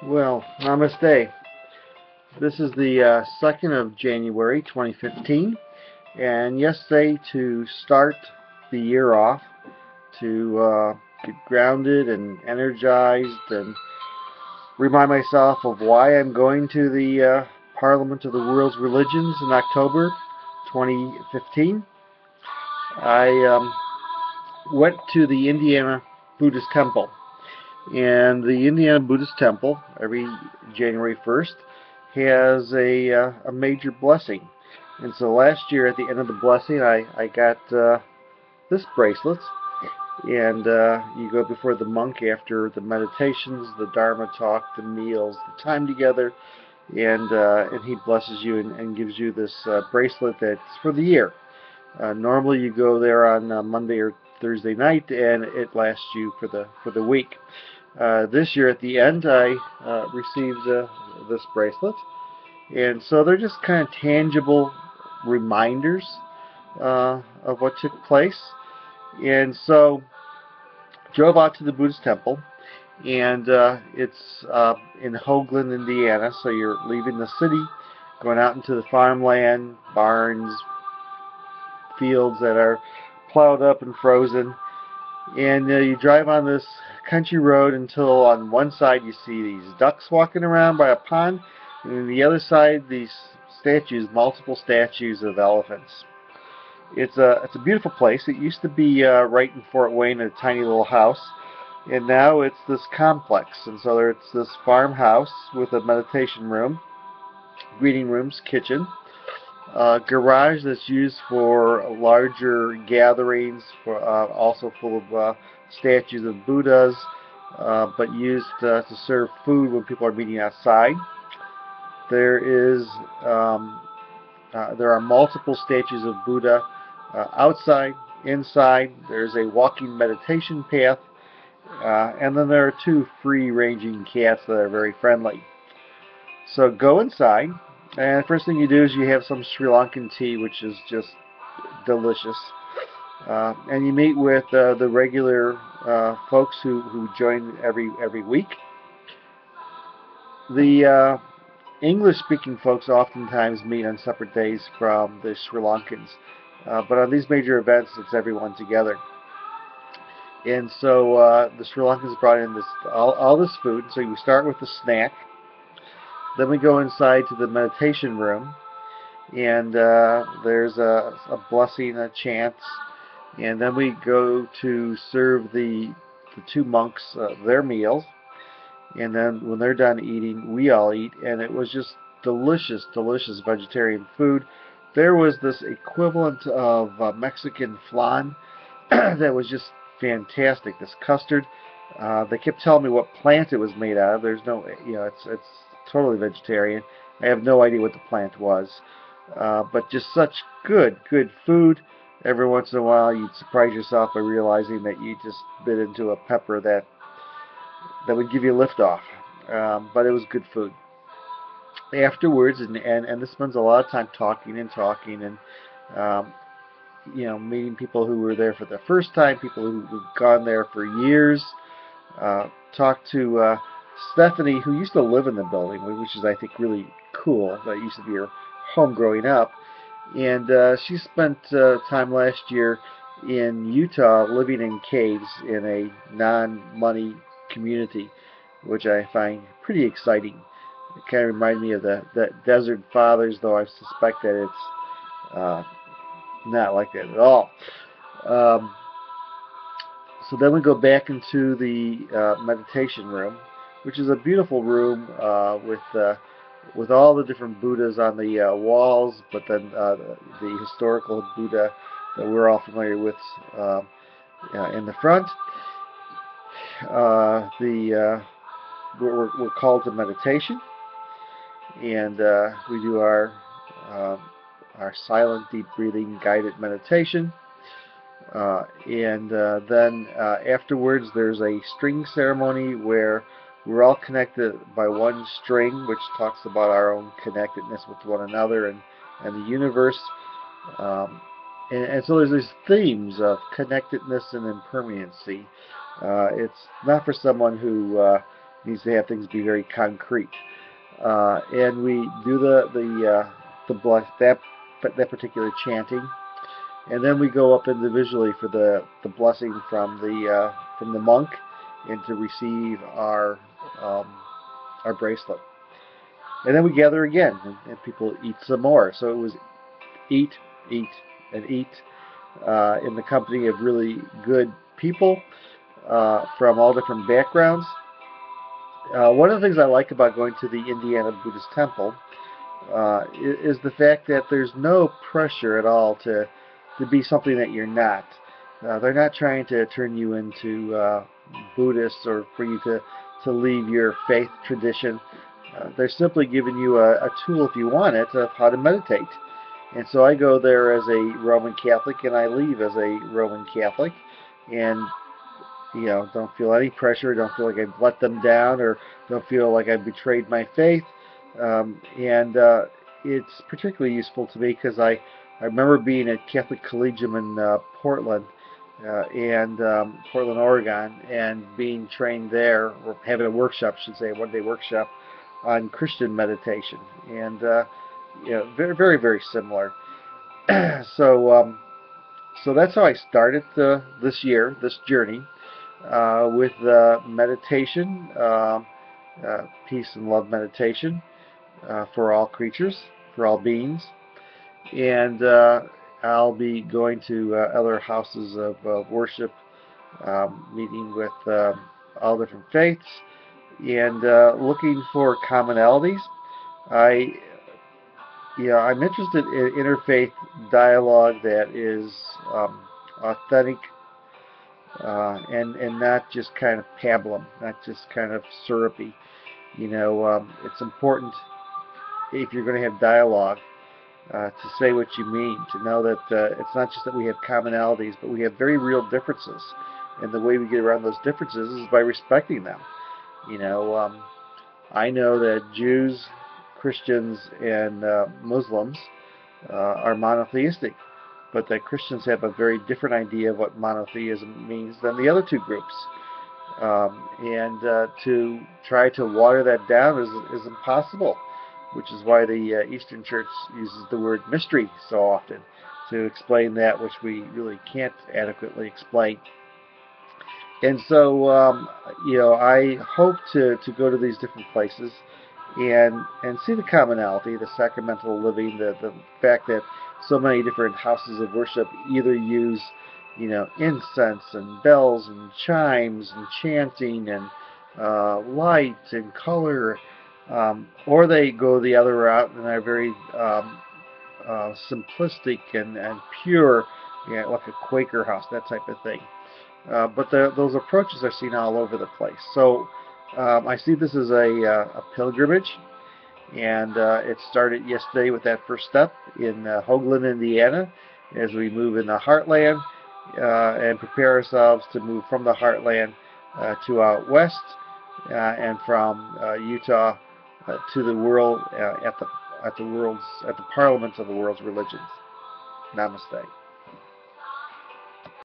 Well, namaste. This is the 2nd of January 2015, and yesterday, to start the year off, to get grounded and energized and remind myself of why I'm going to the Parliament of the World's Religions in October 2015. I went to the Indiana Buddhist Temple. And the Indiana Buddhist Temple, every January 1st, has a major blessing. And so last year, at the end of the blessing, I got this bracelet. And you go before the monk after the meditations, the Dharma talk, the meals, the time together, and he blesses you and gives you this bracelet that's for the year. Normally, you go there on Monday or Thursday night, and it lasts you for the week. This year, at the end, I received this bracelet, and so they're just kind of tangible reminders of what took place. And so, drove out to the Buddhist temple, and it's in Hoagland, Indiana. So you're leaving the city, going out into the farmland, barns, fields that are plowed up and frozen, and you drive on this country road until on one side you see these ducks walking around by a pond, and on the other side these statues, multiple statues of elephants. It's a beautiful place. It used to be right in Fort Wayne, a tiny little house, and now it's this complex. And so it's this farmhouse with a meditation room, greeting rooms, kitchen, garage that's used for larger gatherings, for also full of statues of Buddhas, but used to serve food when people are meeting outside. There is there are multiple statues of Buddha outside, inside. There's a walking meditation path, and then there are two free-ranging cats that are very friendly. So go inside, and the first thing you do is you have some Sri Lankan tea, which is just delicious. And you meet with the regular folks who join every week. The English-speaking folks oftentimes meet on separate days from the Sri Lankans, but on these major events, it's everyone together. And so the Sri Lankans brought in all this food. So we start with the snack. Then we go inside to the meditation room, and there's a blessing, a chant, and then we go to serve the two monks their meals, and then when they're done eating, we all eat, and it was just delicious, delicious vegetarian food. There was this equivalent of Mexican flan that was just fantastic. This custard. They kept telling me what plant it was made out of. There's no, it's totally vegetarian. I have no idea what the plant was, but just such good food. Every once in a while, you'd surprise yourself by realizing that you just bit into a pepper that would give you a lift off. But it was good food. Afterwards, and this spends a lot of time talking and um, meeting people who were there for the first time, people who've gone there for years. Talked to Stephanie, who used to live in the building, which is, I think, really cool. That used to be her home growing up. And she spent time last year in Utah living in caves in a non-money community, which I find pretty exciting. It kind of reminded me of the Desert Fathers, though I suspect that it's not like that at all. Um, so then we go back into the meditation room, which is a beautiful room with all the different Buddhas on the walls, but then the historical Buddha that we're all familiar with in the front. We're called to meditation, and we do our silent, deep breathing, guided meditation. And then afterwards, there's a string ceremony where we're all connected by one string, which talks about our own connectedness with one another and the universe. And so there's these themes of connectedness and impermanency. It's not for someone who needs to have things be very concrete. And we do the bless that particular chanting, and then we go up individually for the blessing from the monk, and to receive our bracelet. And then we gather again, and people eat some more. So it was eat, eat, and eat in the company of really good people from all different backgrounds. One of the things I like about going to the Indiana Buddhist Temple is the fact that there's no pressure at all to be something that you're not. They're not trying to turn you into Buddhist or for you to leave your faith tradition. They're simply giving you a tool, if you want it, of how to meditate. And so I go there as a Roman Catholic, and I leave as a Roman Catholic, and don't feel any pressure, don't feel like I've let them down, or don't feel like I've betrayed my faith. It's particularly useful to me because I remember being at Catholic Collegium in Portland, Portland, Oregon, and being trained there, or having a workshop, I should say, a one-day workshop on Christian meditation, and very, very, very similar. So that's how I started this year, this journey, with meditation, peace and love meditation for all creatures, for all beings, and I'll be going to other houses of worship, meeting with all different faiths, and looking for commonalities. I'm interested in interfaith dialogue that is authentic and not just kind of pablum, not just kind of syrupy. It's important, if you're going to have dialogue, to say what you mean, to know that it's not just that we have commonalities, but we have very real differences. And the way we get around those differences is by respecting them. I know that Jews, Christians, and Muslims are monotheistic, but that Christians have a very different idea of what monotheism means than the other two groups. To try to water that down is impossible, which is why the Eastern Church uses the word mystery so often to explain that which we really can't adequately explain. And so, I hope to go to these different places and see the commonality, the sacramental living, the fact that so many different houses of worship either use, incense and bells and chimes and chanting and light and color, or they go the other route and are very simplistic and pure, like a Quaker house, that type of thing. But those approaches are seen all over the place. So I see this as a pilgrimage, and it started yesterday with that first step in Hoagland, Indiana, as we move in the heartland and prepare ourselves to move from the heartland to out west, and from Utah to the world at the parliament of the world's religions. Namaste.